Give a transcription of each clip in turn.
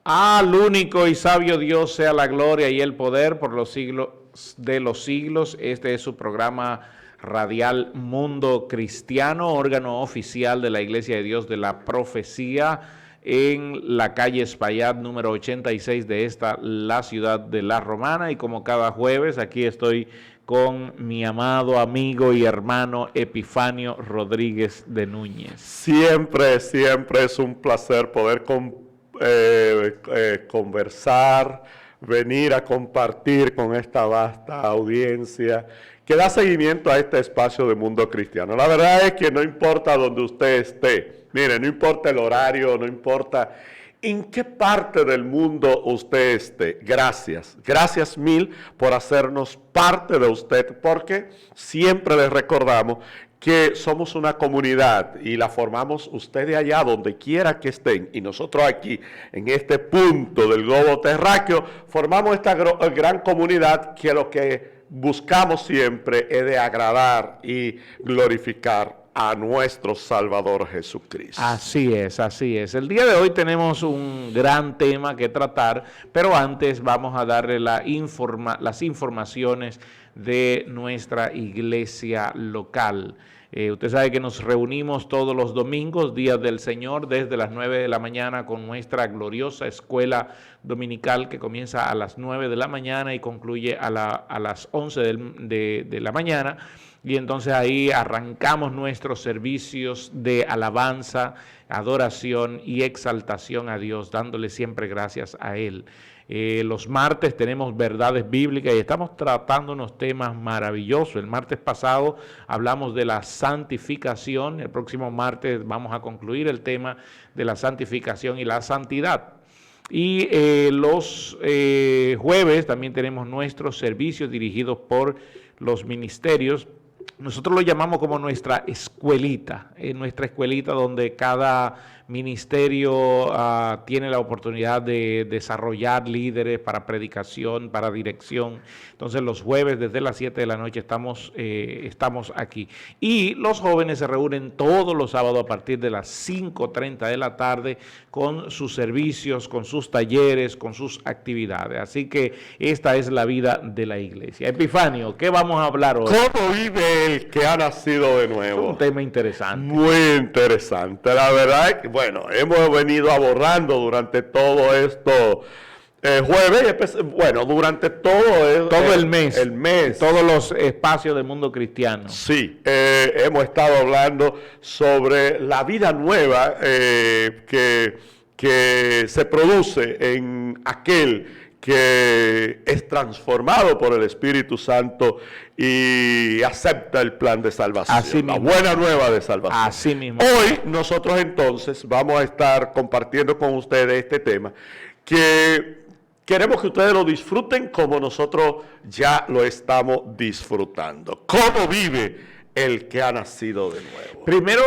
Al único y sabio Dios sea la gloria y el poder por los siglos de los siglos. Este es su programa radial Mundo Cristiano, órgano oficial de la Iglesia de Dios de la Profecía, en la calle Espaillat número 86 de la ciudad de La Romana. Y como cada jueves, aquí estoy con mi amado amigo y hermano Epifanio Rodríguez de Núñez. Siempre es un placer poder conversar, venir a compartir con esta vasta audiencia que da seguimiento a este espacio de Mundo Cristiano. La verdad es que no importa donde usted esté, mire, no importa el horario, no importa en qué parte del mundo usted esté. Gracias mil por hacernos parte de usted, porque siempre les recordamos que somos una comunidad y la formamos ustedes allá donde quiera que estén, y nosotros aquí en este punto del globo terráqueo formamos esta gran comunidad que lo que buscamos siempre es de agradar y glorificar a nuestro Salvador Jesucristo. Así es, así es. El día de hoy tenemos un gran tema que tratar, pero antes vamos a darle las informaciones de nuestra iglesia local. Usted sabe que nos reunimos todos los domingos, días del Señor, desde las 9 de la mañana con nuestra gloriosa escuela dominical que comienza a las 9 de la mañana y concluye a las 11 de la mañana. Y entonces ahí arrancamos nuestros servicios de alabanza, adoración y exaltación a Dios, dándole siempre gracias a Él. Los martes tenemos verdades bíblicas y estamos tratando unos temas maravillosos. El martes pasado hablamos de la santificación. El próximo martes vamos a concluir el tema de la santificación y la santidad. Y los jueves también tenemos nuestros servicios dirigidos por los ministerios. Nosotros lo llamamos como nuestra escuelita donde cada ministerio tiene la oportunidad de desarrollar líderes para predicación, para dirección. Entonces los jueves desde las 7 de la noche estamos aquí. Y los jóvenes se reúnen todos los sábados a partir de las 5:30 de la tarde con sus servicios, con sus talleres, con sus actividades. Así que esta es la vida de la iglesia. Epifanio, ¿qué vamos a hablar hoy? ¿Cómo vive el que ha nacido de nuevo? Es un tema interesante. Muy interesante. La verdad es que, bueno, hemos venido abordando durante todo esto jueves, durante todo el mes. El mes. Todos los espacios del Mundo Cristiano. Sí, hemos estado hablando sobre la vida nueva que se produce en aquel que es transformado por el Espíritu Santo y acepta el plan de salvación, Así la mismo. buena nueva de salvación. Así mismo. Hoy nosotros entonces vamos a estar compartiendo con ustedes este tema que queremos que ustedes lo disfruten como nosotros ya lo estamos disfrutando. ¿Cómo vive el que ha nacido de nuevo? Primero,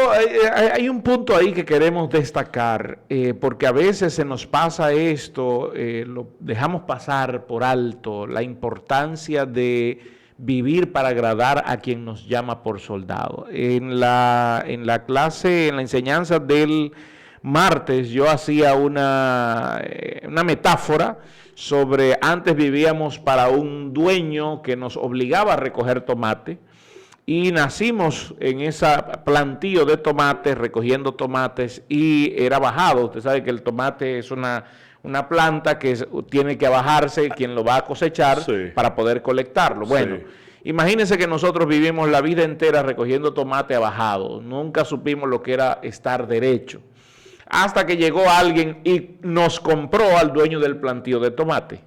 hay un punto ahí que queremos destacar, porque a veces se nos pasa esto, lo dejamos pasar por alto, la importancia de vivir para agradar a quien nos llama por soldado. En la enseñanza del martes, yo hacía una metáfora sobre antes vivíamos para un dueño que nos obligaba a recoger tomate. Y nacimos en ese plantío de tomates, recogiendo tomates, y era bajado. Usted sabe que el tomate es una planta que tiene que bajarse quien lo va a cosechar, sí, para poder colectarlo. Bueno, sí, imagínense que nosotros vivimos la vida entera recogiendo tomate abajado. Nunca supimos lo que era estar derecho. Hasta que llegó alguien y nos compró al dueño del plantío de tomate.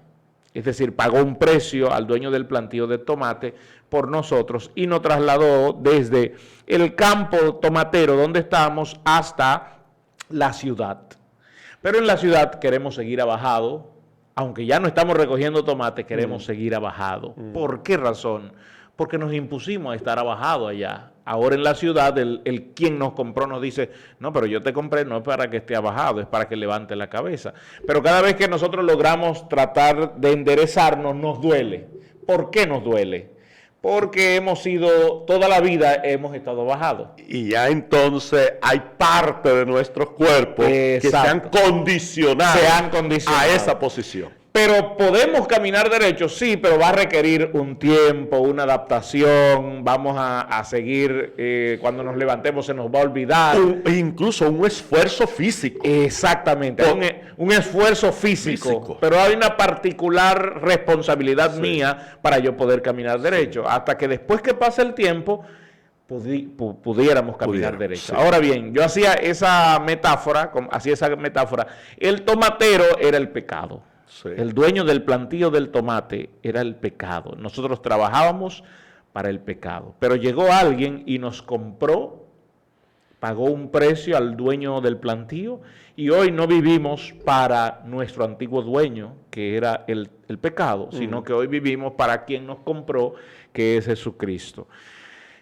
Es decir, pagó un precio al dueño del plantío de tomate por nosotros y nos trasladó desde el campo tomatero donde estamos hasta la ciudad. Pero en la ciudad queremos seguir abajado, aunque ya no estamos recogiendo tomate, queremos seguir abajado. ¿Por qué razón? Porque nos impusimos a estar abajado allá. Ahora en la ciudad, el quien nos compró nos dice, no, pero yo te compré no es para que esté abajado, es para que levante la cabeza. Pero cada vez que nosotros logramos tratar de enderezarnos, nos duele. ¿Por qué nos duele? porque toda la vida hemos estado bajados. Y ya entonces hay parte de nuestros cuerpos que se han condicionado a esa posición. Pero podemos caminar derecho, sí, pero va a requerir un tiempo, una adaptación, vamos a seguir, cuando nos levantemos se nos va a olvidar. Incluso un esfuerzo físico. Exactamente, un esfuerzo físico, pero hay una particular responsabilidad mía para yo poder caminar derecho, hasta que después que pase el tiempo pudiéramos caminar derecho. Sí. Ahora bien, yo hacía esa metáfora, el tomatero era el pecado. Sí. El dueño del plantío del tomate era el pecado. Nosotros trabajábamos para el pecado. Pero llegó alguien y nos compró, pagó un precio al dueño del plantío y hoy no vivimos para nuestro antiguo dueño, que era el pecado, sino que hoy vivimos para quien nos compró, que es Jesucristo.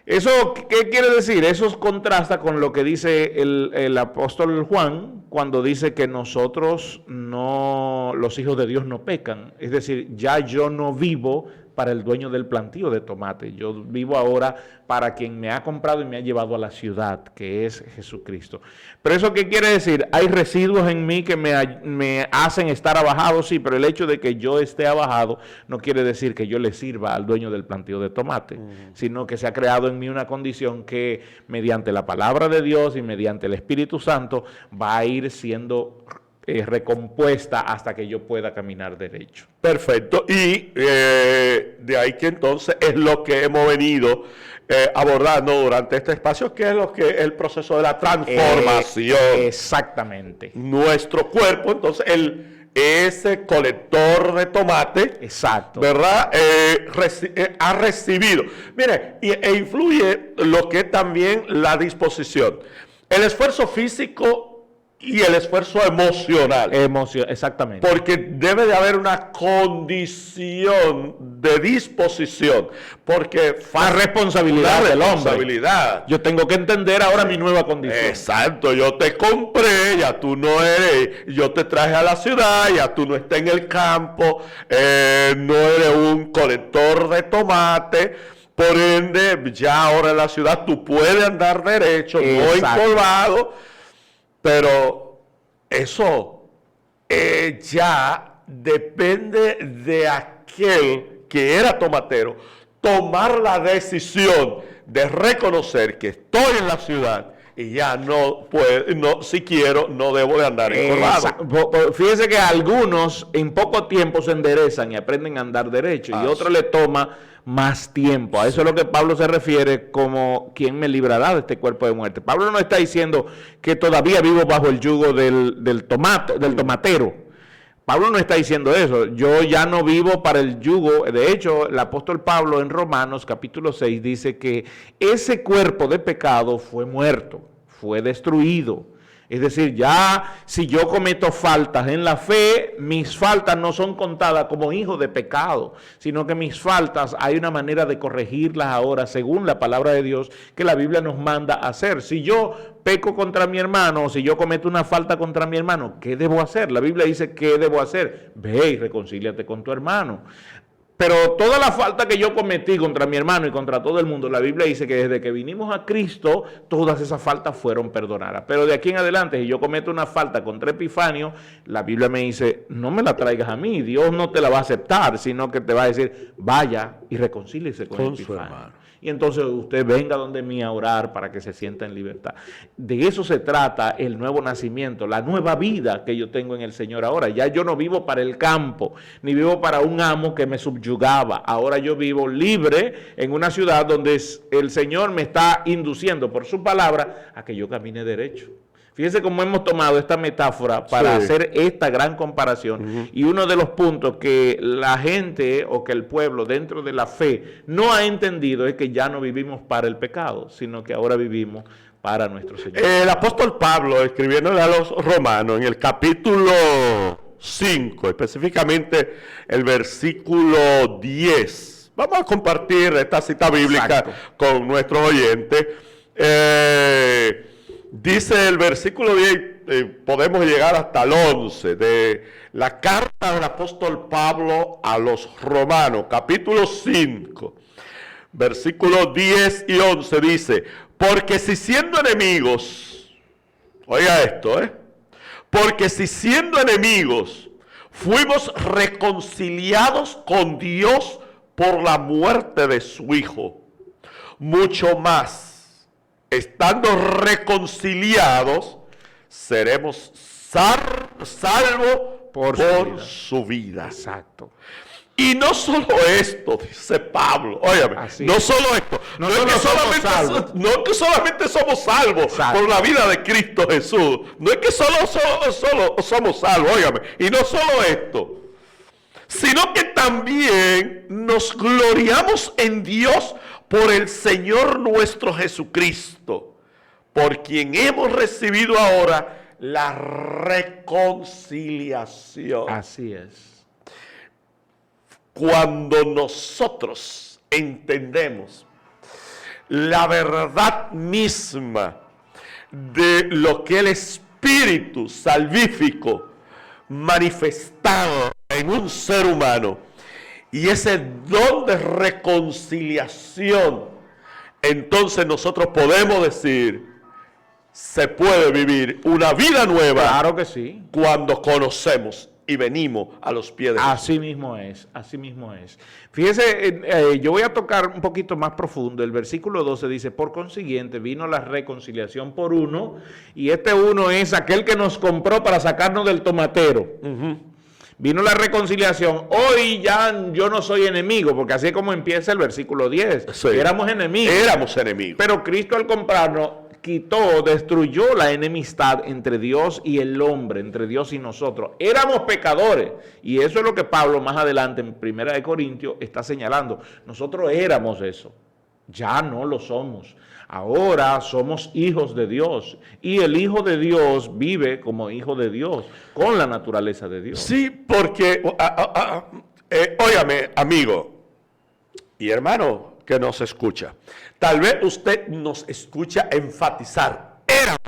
¿Eso qué quiere decir? Eso contrasta con lo que dice el apóstol Juan cuando dice que nosotros los hijos de Dios no pecan. Es decir, ya yo no vivo para el dueño del plantío de tomate. Yo vivo ahora para quien me ha comprado y me ha llevado a la ciudad, que es Jesucristo. Pero ¿eso qué quiere decir? Hay residuos en mí que me hacen estar abajado, sí, pero el hecho de que yo esté abajado no quiere decir que yo le sirva al dueño del plantío de tomate, sino que se ha creado en mí una condición que mediante la palabra de Dios y mediante el Espíritu Santo va a ir siendo recompuesta hasta que yo pueda caminar derecho. Perfecto. Y de ahí que entonces es lo que hemos venido abordando durante este espacio, que es el proceso de la transformación. Exactamente. Nuestro cuerpo, entonces, ese colector de tomate, exacto, ¿verdad? Ha recibido. Mire, e influye lo que es también la disposición. El esfuerzo físico y el esfuerzo emocional. Exactamente. Porque debe de haber una condición de disposición. Porque la responsabilidad del hombre. Yo tengo que entender ahora mi nueva condición. Exacto. Yo te compré, ya tú no eres, yo te traje a la ciudad, ya tú no estás en el campo, no eres un colector de tomate. Por ende, ya ahora en la ciudad tú puedes andar derecho, no empolvado. Pero eso ya depende de aquel que era tomatero tomar la decisión de reconocer que estoy en la ciudad y ya no puedo, si quiero, no debo de andar encorvado. Fíjese que algunos en poco tiempo se enderezan y aprenden a andar derecho y otros le toma más tiempo. A eso es lo que Pablo se refiere como ¿quién me librará de este cuerpo de muerte? Pablo no está diciendo que todavía vivo bajo el yugo del tomatero. Pablo no está diciendo eso. Yo ya no vivo para el yugo. De hecho, el apóstol Pablo en Romanos capítulo 6 dice que ese cuerpo de pecado fue muerto, fue destruido. Es decir, ya si yo cometo faltas en la fe, mis faltas no son contadas como hijo de pecado, sino que mis faltas hay una manera de corregirlas ahora según la palabra de Dios que la Biblia nos manda a hacer. Si yo peco contra mi hermano o si yo cometo una falta contra mi hermano, ¿qué debo hacer? La Biblia dice, ¿qué debo hacer? Ve y reconcíliate con tu hermano. Pero toda la falta que yo cometí contra mi hermano y contra todo el mundo, la Biblia dice que desde que vinimos a Cristo, todas esas faltas fueron perdonadas. Pero de aquí en adelante, si yo cometo una falta contra Epifanio, la Biblia me dice, no me la traigas a mí, Dios no te la va a aceptar, sino que te va a decir, vaya y reconcíliese con Epifanio. Y entonces usted venga donde mí a orar para que se sienta en libertad. De eso se trata el nuevo nacimiento, la nueva vida que yo tengo en el Señor ahora. Ya yo no vivo para el campo, ni vivo para un amo que me subyugaba. Ahora yo vivo libre en una ciudad donde el Señor me está induciendo por su palabra a que yo camine derecho. Fíjense cómo hemos tomado esta metáfora para hacer esta gran comparación. Y uno de los puntos que la gente o que el pueblo dentro de la fe no ha entendido es que ya no vivimos para el pecado, sino que ahora vivimos para nuestro Señor. El apóstol Pablo, escribiéndole a los romanos en el capítulo 5, específicamente el versículo 10. Vamos a compartir esta cita bíblica con nuestros oyentes. Dice el versículo 10, podemos llegar hasta el 11, de la carta del apóstol Pablo a los romanos, capítulo 5. Versículos 10 y 11 dice, porque si siendo enemigos, oiga esto, porque si siendo enemigos fuimos reconciliados con Dios por la muerte de su Hijo, mucho más, estando reconciliados, seremos salvos por su vida. Exacto. Y no solo esto, dice Pablo, óyame, no solo esto, no es que solamente somos salvos Exacto. por la vida de Cristo Jesús, no es que solo somos salvos, óyame, y no solo esto, sino que también nos gloriamos en Dios por el Señor nuestro Jesucristo, por quien hemos recibido ahora la reconciliación. Así es. Cuando nosotros entendemos la verdad misma de lo que el Espíritu salvífico manifestado en un ser humano y ese don de reconciliación, entonces nosotros podemos decir, se puede vivir una vida nueva. Claro que sí. Cuando conocemos y venimos a los pies de Jesús. Así mismo es, así mismo es. Fíjese, yo voy a tocar un poquito más profundo. El versículo 12 dice, por consiguiente vino la reconciliación por uno, y este uno es aquel que nos compró para sacarnos del tomatero. Vino la reconciliación. Hoy ya yo no soy enemigo, porque así es como empieza el versículo 10. Sí. Éramos enemigos. Éramos enemigos. Pero Cristo al comprarnos quitó, destruyó la enemistad entre Dios y el hombre, entre Dios y nosotros. Éramos pecadores, y eso es lo que Pablo más adelante en 1 Corintios está señalando. Nosotros éramos eso, ya no lo somos. Ahora somos hijos de Dios, y el Hijo de Dios vive como hijo de Dios, con la naturaleza de Dios. Sí, porque, óigame, amigo y hermano que nos escucha, tal vez usted nos escucha enfatizar, éramos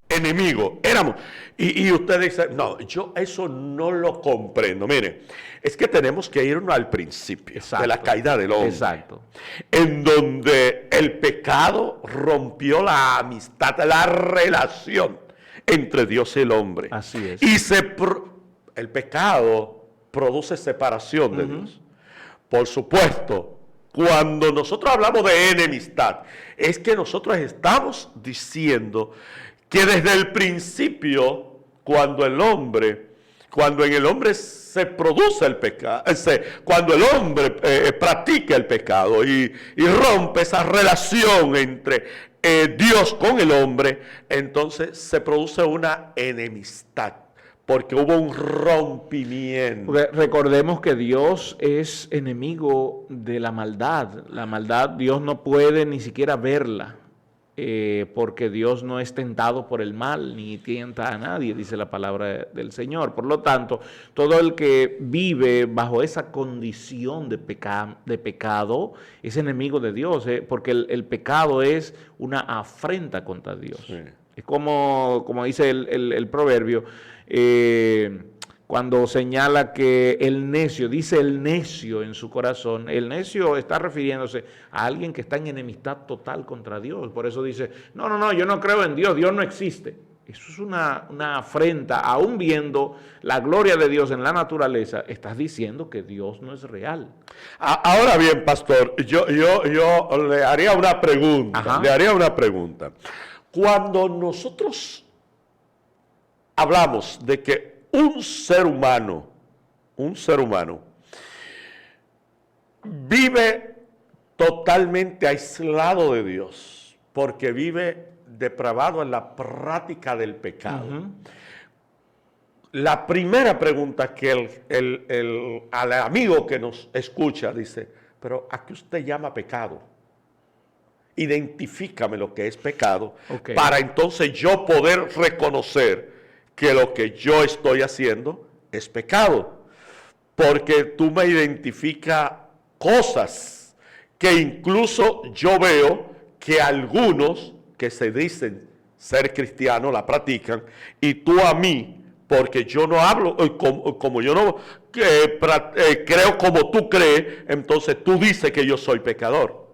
enemigos, éramos, y usted dice, no, yo eso no lo comprendo. Mire, es que tenemos que irnos al principio. Exacto. De la caída del hombre. Exacto. En donde el pecado rompió la amistad, la relación entre Dios y el hombre. Así es. Y el pecado produce separación de Dios. Por supuesto, cuando nosotros hablamos de enemistad, es que nosotros estamos diciendo que desde el principio, cuando en el hombre se produce el pecado, cuando el hombre practica el pecado y rompe esa relación entre Dios con el hombre, entonces se produce una enemistad. Porque hubo un rompimiento. Porque recordemos que Dios es enemigo de la maldad. La maldad Dios no puede ni siquiera verla, porque Dios no es tentado por el mal, ni tienta a nadie, dice la palabra del Señor. Por lo tanto, todo el que vive bajo esa condición de pecado es enemigo de Dios, porque el pecado es una afrenta contra Dios. Sí. Es como dice el proverbio, cuando señala que el necio, dice el necio en su corazón, el necio está refiriéndose a alguien que está en enemistad total contra Dios. Por eso dice, no, yo no creo en Dios, Dios no existe. Eso es una afrenta, aún viendo la gloria de Dios en la naturaleza, estás diciendo que Dios no es real. Ahora bien, pastor, yo le haría una pregunta. Ajá. Cuando nosotros hablamos de que un ser humano vive totalmente aislado de Dios, porque vive depravado en la práctica del pecado. La primera pregunta que al amigo que nos escucha dice, pero ¿a qué usted llama pecado? Identifícame lo que es pecado, para entonces yo poder reconocer que lo que yo estoy haciendo es pecado. Porque tú me identificas cosas que incluso yo veo que algunos que se dicen ser cristianos la practican, y tú a mí, porque yo no hablo como yo no creo como tú crees, entonces tú dices que yo soy pecador.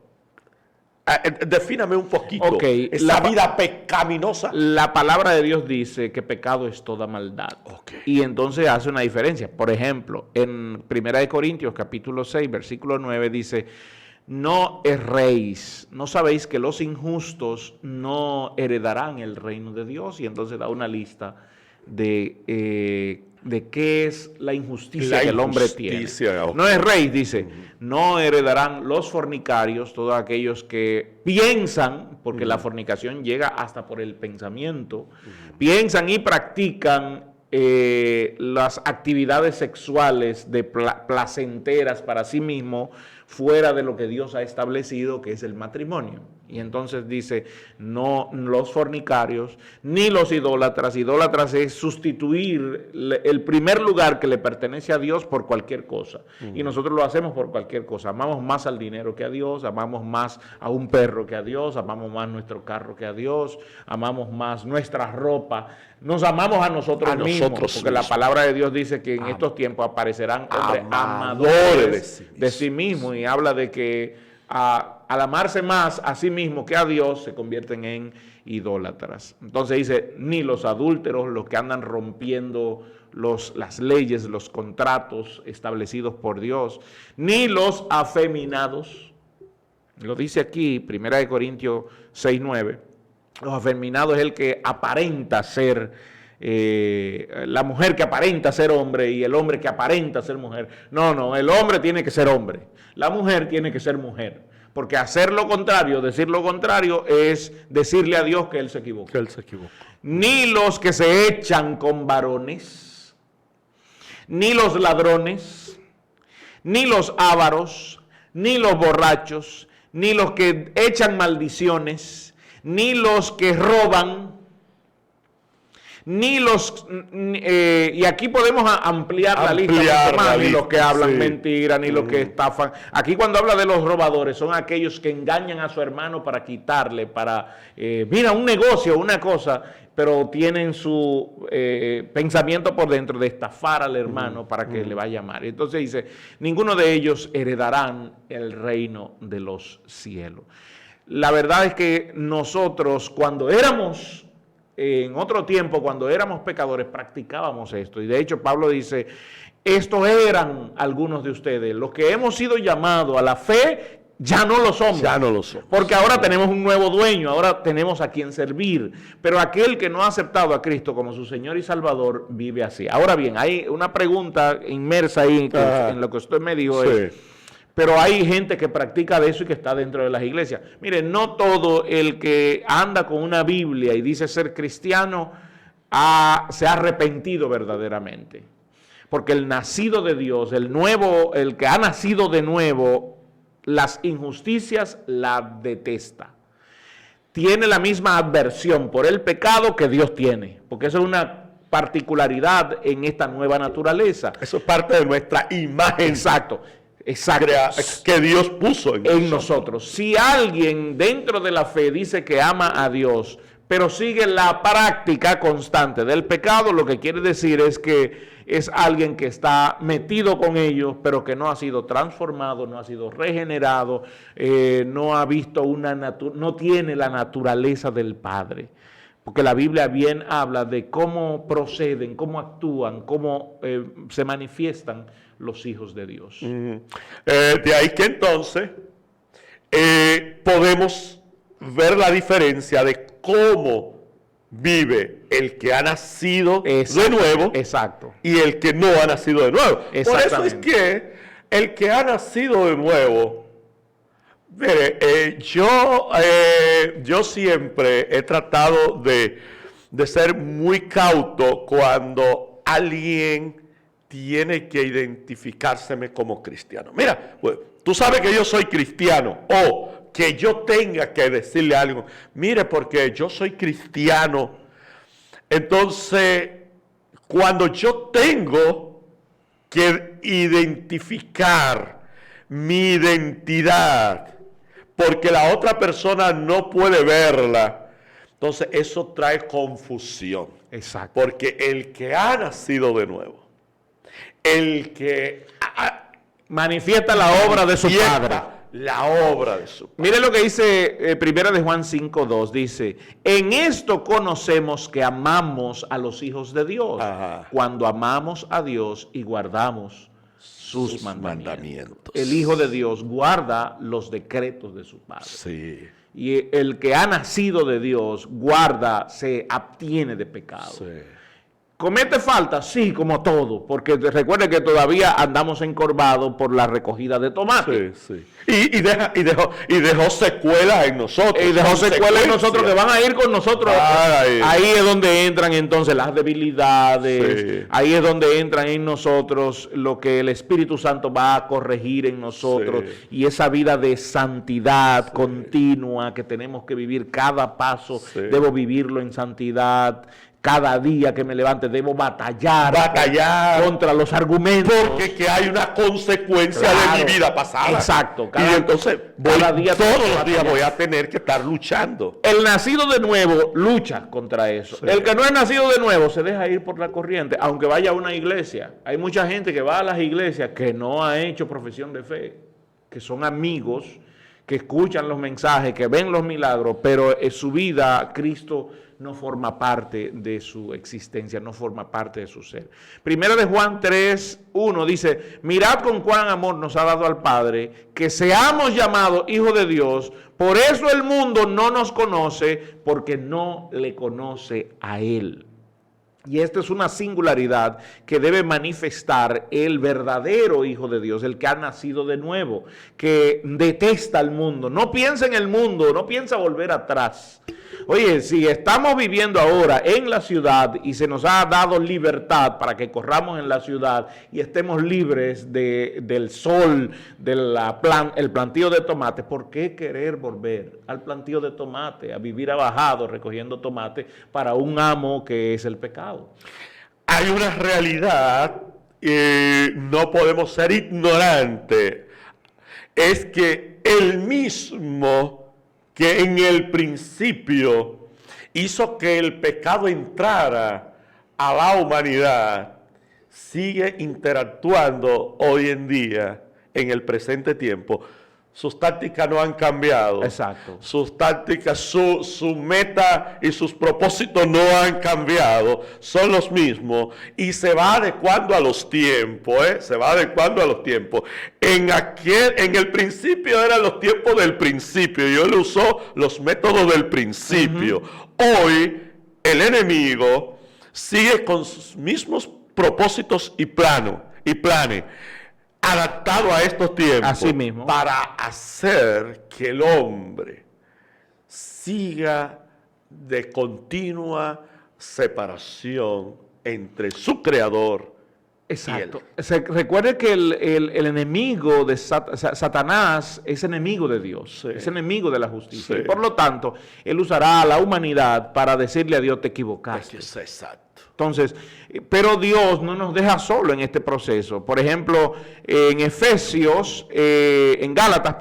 Defíname un poquito. Ok, esa vida pecaminosa. La palabra de Dios dice que pecado es toda maldad. Okay. Y entonces hace una diferencia. Por ejemplo, en 1 Corintios capítulo 6, versículo 9 dice, no erréis, no sabéis que los injustos no heredarán el reino de Dios. Y entonces da una lista de qué es la injusticia que el hombre tiene. Okay. No erréis, dice, no heredarán los fornicarios, todos aquellos que piensan, porque la fornicación llega hasta por el pensamiento, piensan y practican las actividades sexuales placenteras para sí mismo, fuera de lo que Dios ha establecido, que es el matrimonio. Y entonces dice, no los fornicarios, ni los idólatras. Idólatras es sustituir el primer lugar que le pertenece a Dios por cualquier cosa. Y nosotros lo hacemos por cualquier cosa. Amamos más al dinero que a Dios, amamos más a un perro que a Dios, amamos más nuestro carro que a Dios, amamos más nuestra ropa. Nos amamos a nosotros mismos, porque la palabra de Dios dice que en estos tiempos aparecerán hombres amadores de sí mismos, y habla de que al amarse más a sí mismo que a Dios, se convierten en idólatras. Entonces dice, ni los adúlteros, los que andan rompiendo las leyes, los contratos establecidos por Dios, ni los afeminados. Lo dice aquí, 1 Corintios 6:9. Los afeminados es el que aparenta ser, la mujer que aparenta ser hombre y el hombre que aparenta ser mujer. No, el hombre tiene que ser hombre, la mujer tiene que ser mujer. Porque hacer lo contrario, decir lo contrario, es decirle a Dios que Él se equivocó. Que Él se equivocó. Ni los que se echan con varones, ni los ladrones, ni los ávaros, ni los borrachos, ni los que echan maldiciones, ni los que roban, ni los... y aquí podemos ampliar la lista más, ni los que hablan mentira, ni los que estafan. Aquí cuando habla de los robadores, son aquellos que engañan a su hermano para quitarle, mira, un negocio, una cosa, pero tienen su pensamiento por dentro de estafar al hermano para que le vaya mal. Entonces dice, ninguno de ellos heredarán el reino de los cielos. La verdad es que nosotros cuando éramos, en otro tiempo, cuando éramos pecadores, practicábamos esto. Y de hecho Pablo dice, estos eran algunos de ustedes. Los que hemos sido llamados a la fe, ya no lo somos. Ya no lo somos. Porque ahora tenemos un nuevo dueño, ahora tenemos a quien servir. Pero aquel que no ha aceptado a Cristo como su Señor y Salvador, vive así. Ahora bien, hay una pregunta inmersa ahí en lo que usted me dijo. Sí. Pero hay gente que practica de eso y que está dentro de las iglesias. Mire, no todo el que anda con una Biblia y dice ser cristiano se ha arrepentido verdaderamente. Porque el nacido de Dios, el que ha nacido de nuevo, las injusticias la detesta. Tiene la misma aversión por el pecado que Dios tiene. Porque eso es una particularidad en esta nueva naturaleza. Eso es parte de nuestra imagen. Exacto. Que Dios puso en nosotros. Si alguien dentro de la fe dice que ama a Dios, pero sigue la práctica constante del pecado, lo que quiere decir es que es alguien que está metido con ellos, pero que no ha sido transformado, no ha sido regenerado, no ha visto no tiene la naturaleza del Padre. Porque la Biblia bien habla de cómo proceden, cómo actúan, cómo se manifiestan los hijos de Dios. De ahí que entonces podemos ver la diferencia de cómo vive el que ha nacido de nuevo y el que no ha nacido de nuevo. Por eso es que el que ha nacido de nuevo, mire, yo siempre he tratado de ser muy cauto cuando alguien tiene que identificárseme como cristiano. Mira, pues, tú sabes que yo soy cristiano, o que yo tenga que decirle a alguien, mire, porque yo soy cristiano. Entonces, cuando yo tengo que identificar mi identidad, porque la otra persona no puede verla, entonces eso trae confusión. Exacto. Porque el que ha nacido de nuevo, el que manifiesta la obra de su Padre, la obra de su Padre. Mire lo que dice Primera de Juan 5:2, dice, en esto conocemos que amamos a los hijos de Dios, cuando amamos a Dios y guardamos sus mandamientos. El Hijo de Dios guarda los decretos de su Padre. Sí. Y el que ha nacido de Dios guarda, se abstiene de pecado. Sí. ¿Comete falta? Sí, como todo, porque recuerde que todavía andamos encorvados por la recogida de tomate. Sí, sí. Y dejó secuelas en nosotros. Y dejó secuelas en nosotros que van a ir con nosotros. Ahí es donde entran entonces las debilidades. Sí. Ahí es donde entran en nosotros lo que el Espíritu Santo va a corregir en nosotros. Sí. Y esa vida de santidad continua que tenemos que vivir cada paso. Sí. Debo vivirlo en santidad. Cada día que me levante debo batallar contra los argumentos. Porque que hay una consecuencia de mi vida pasada. Exacto. Y entonces todos los días voy a tener que estar luchando. El nacido de nuevo lucha contra eso. Sí. El que no es nacido de nuevo se deja ir por la corriente, aunque vaya a una iglesia. Hay mucha gente que va a las iglesias que no ha hecho profesión de fe, que son amigos, que escuchan los mensajes, que ven los milagros, pero en su vida Cristo no forma parte de su existencia, no forma parte de su ser. Primera de Juan 3:1 dice, mirad con cuán amor nos ha dado al Padre, que seamos llamados hijos de Dios, por eso el mundo no nos conoce, porque no le conoce a Él. Y esta es una singularidad que debe manifestar el verdadero Hijo de Dios, el que ha nacido de nuevo, que detesta al mundo, no piensa en el mundo, no piensa volver atrás. Oye, si estamos viviendo ahora en la ciudad y se nos ha dado libertad para que corramos en la ciudad y estemos libres del sol, el plantío de tomate, ¿por qué querer volver al plantío de tomate, a vivir abajado recogiendo tomate para un amo que es el pecado? Hay una realidad, no podemos ser ignorantes, es que el mismo que en el principio hizo que el pecado entrara a la humanidad, sigue interactuando hoy en día, en el presente tiempo. Sus tácticas no han cambiado. Exacto. Sus tácticas, su meta y sus propósitos no han cambiado. Son los mismos. Y se va adecuando a los tiempos, Se va adecuando a los tiempos. En el principio eran los tiempos del principio. Y él usó los métodos del principio. Hoy, el enemigo sigue con sus mismos propósitos y planes. Adaptado a estos tiempos. Así mismo. Para hacer que el hombre siga de continua separación entre su creador. Exacto. Recuerde que el enemigo de Satanás es enemigo de Dios, sí. Es enemigo de la justicia. Sí. Y por lo tanto, él usará a la humanidad para decirle a Dios, te equivocaste. Exacto. Entonces, pero Dios no nos deja solo en este proceso. Por ejemplo, en Gálatas,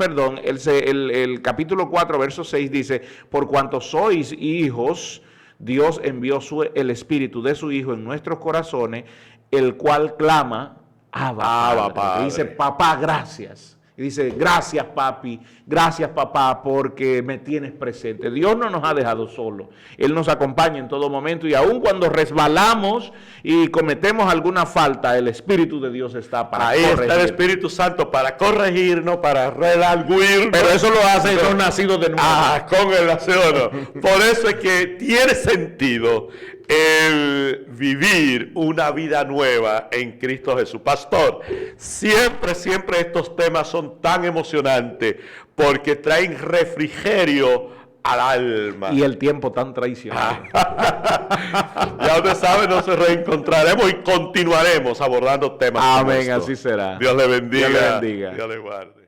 el capítulo 4, verso 6 dice, por cuanto sois hijos, Dios envió el Espíritu de su Hijo en nuestros corazones, el cual clama, Abba, Padre. Y dice, papá, gracias. Y dice, gracias papi, gracias papá, porque me tienes presente. Dios no nos ha dejado solos. Él nos acompaña en todo momento y aun cuando resbalamos y cometemos alguna falta, el Espíritu de Dios está para corregir. Ahí está el Espíritu Santo para corregirnos, para redarguirnos. Pero eso lo hace con nacido de nuevo. Con el nacido. Por eso es que tiene sentido el vivir una vida nueva en Cristo Jesús. Pastor, siempre estos temas son tan emocionantes porque traen refrigerio al alma. Y el tiempo tan traicionero. Ya usted sabe, nos reencontraremos y continuaremos abordando temas. Amén, así será. Dios le bendiga. Dios le bendiga. Dios le guarde.